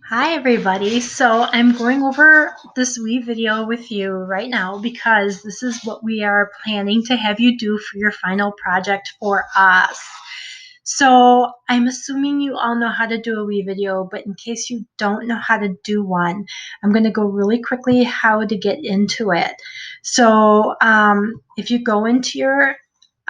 Hi everybody. So I'm going over this WeVideo with you right now because this is what we are planning to have you do for your final project for us. So I'm assuming you all know how to do a WeVideo, but in case you don't know how to do one, I'm going to go really quickly how to get into it. So if you go into your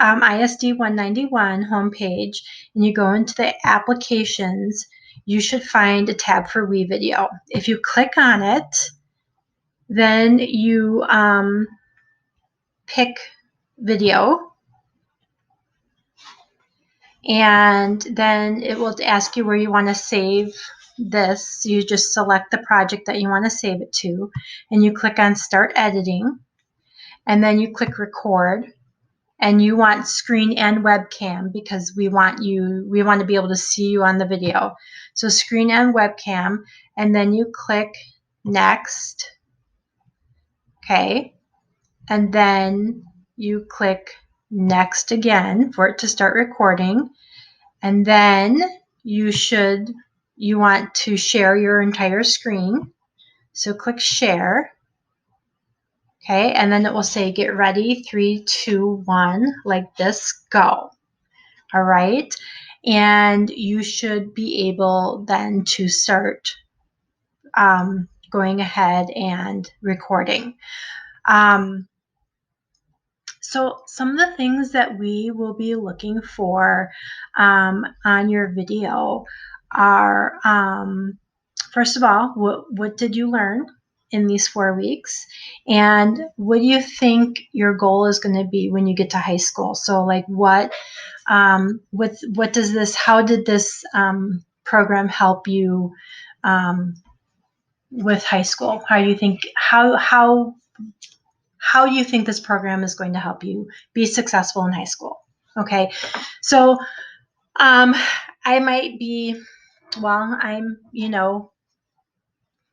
ISD 191 homepage and you go into the applications, you should find a tab for WeVideo. If you click on it, then you pick video, and then it will ask you where you want to save this. You just select the project that you want to save it to, and you click on Start Editing, and then you click Record. And you want screen and webcam because we want to be able to see you on the video. So screen and webcam, and then you click Next. Okay, and then you click Next again for it to start recording, and then you want to share your entire screen, so click Share. Okay, and then it will say get ready, 3, 2, 1, like this, go. All right, and you should be able then to start going ahead and recording. So some of the things that we will be looking for on your video are, first of all, what did you learn in these 4 weeks? And what do you think your goal is going to be when you get to high school? So like what does this, how did this program help you with high school? How do you think, how do you think this program is going to help you be successful in high school? Okay, so I might be, well, I'm,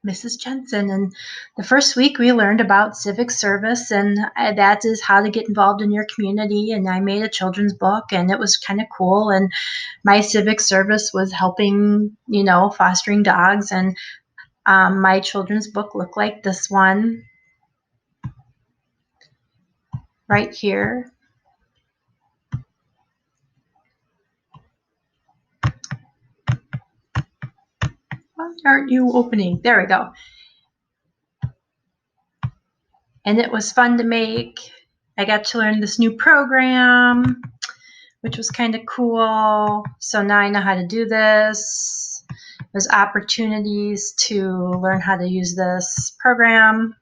Mrs. Jensen, and the first week we learned about civic service, and that is how to get involved in your community, and I made a children's book, and it was kind of cool, and my civic service was helping, fostering dogs, and my children's book looked like this one right here. Why aren't you opening? There we go. And it was fun to make. I got to learn this new program, which was kind of cool. So now I know how to do this. There's opportunities to learn how to use this program.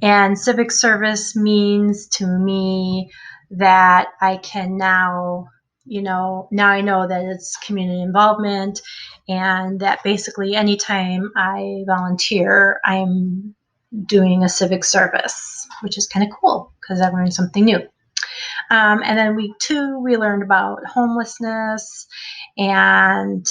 And civic service means to me that I can now, now I know that it's community involvement, and that basically anytime I volunteer, I'm doing a civic service, which is kind of cool because I learned something new. And then week 2, we learned about homelessness, and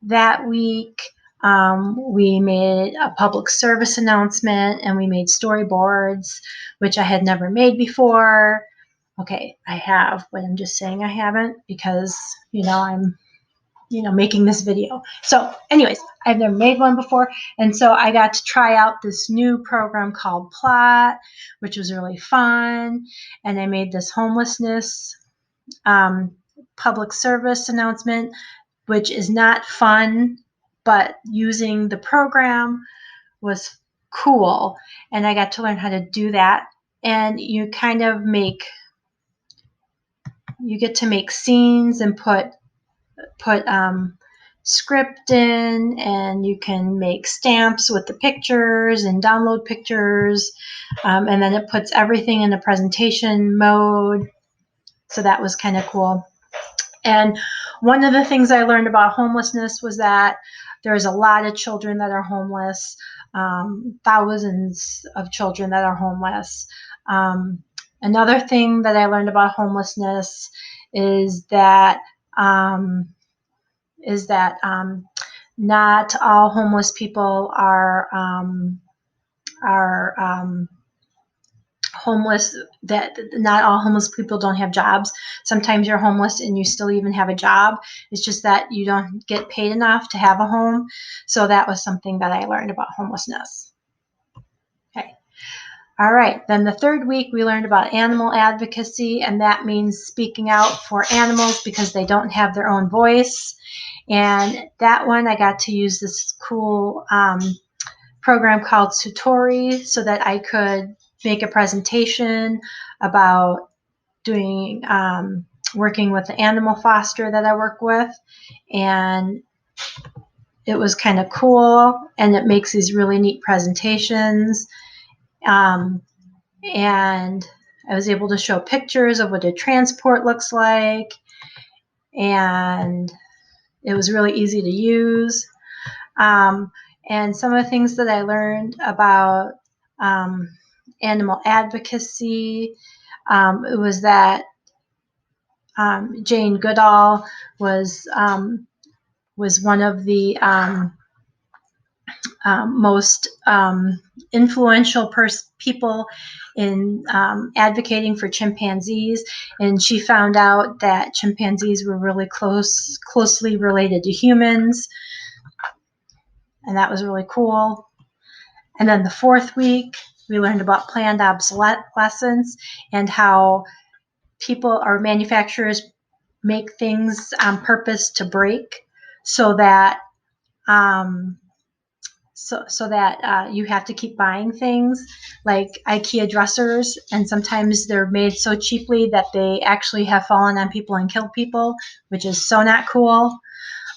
that week we made a public service announcement, and we made storyboards, which I had never made before. Okay, I have, but I'm just saying I haven't because, I'm making this video. So anyways, I've never made one before. And so I got to try out this new program called Plot, which was really fun. And I made this homelessness public service announcement, which is not fun, but using the program was cool. And I got to learn how to do that. And you kind of you get to make scenes and put script in, and you can make stamps with the pictures and download pictures, and then it puts everything in a presentation mode. So that was kind of cool. And one of the things I learned about homelessness was that there's a lot of children that are homeless, thousands of children that are homeless. Another thing that I learned about homelessness is that not all homeless people are homeless, that not all homeless people don't have jobs. Sometimes you're homeless and you still even have a job. It's just that you don't get paid enough to have a home. So that was something that I learned about homelessness. Okay. All right, then the third week we learned about animal advocacy, and that means speaking out for animals because they don't have their own voice. And that one I got to use this cool program called Tutori so that I could make a presentation about doing working with the animal foster that I work with. And it was kind of cool, and it makes these really neat presentations. And I was able to show pictures of what a transport looks like, and it was really easy to use. And some of the things that I learned about animal advocacy, it was that Jane Goodall was one of the most influential people in advocating for chimpanzees, and she found out that chimpanzees were really closely related to humans, and that was really cool. And then the fourth week, we learned about planned obsolescence and how people or manufacturers make things on purpose to break, so that you have to keep buying things like IKEA dressers, and sometimes they're made so cheaply that they actually have fallen on people and killed people, which is so not cool.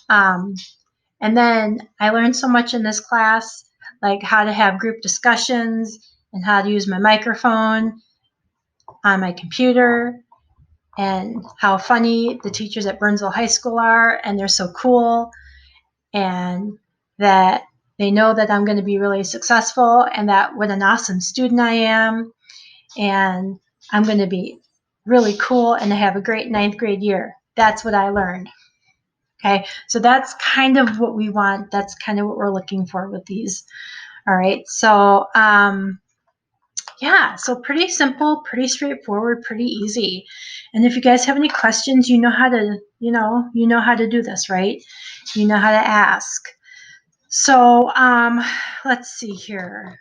And then I learned so much in this class, like how to have group discussions and how to use my microphone on my computer, and how funny the teachers at Burnsville High School are, and they're so cool, and that they know that I'm going to be really successful, and that what an awesome student I am, and I'm going to be really cool and have a great 9th grade year. That's what I learned. Okay, so that's kind of what we want. That's kind of what we're looking for with these. All right, so yeah, so pretty simple, pretty straightforward, pretty easy. And if you guys have any questions, you know how to, you know how to do this, right? You know how to ask. So let's see here.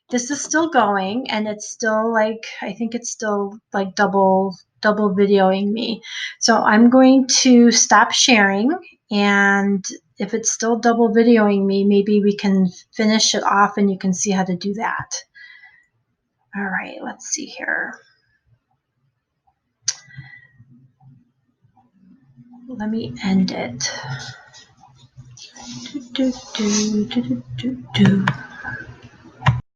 This is still going, and it's still like, I think it's still like double videoing me. So I'm going to stop sharing, and if it's still double videoing me, maybe we can finish it off and you can see how to do that. All right, let's see here. Let me end it.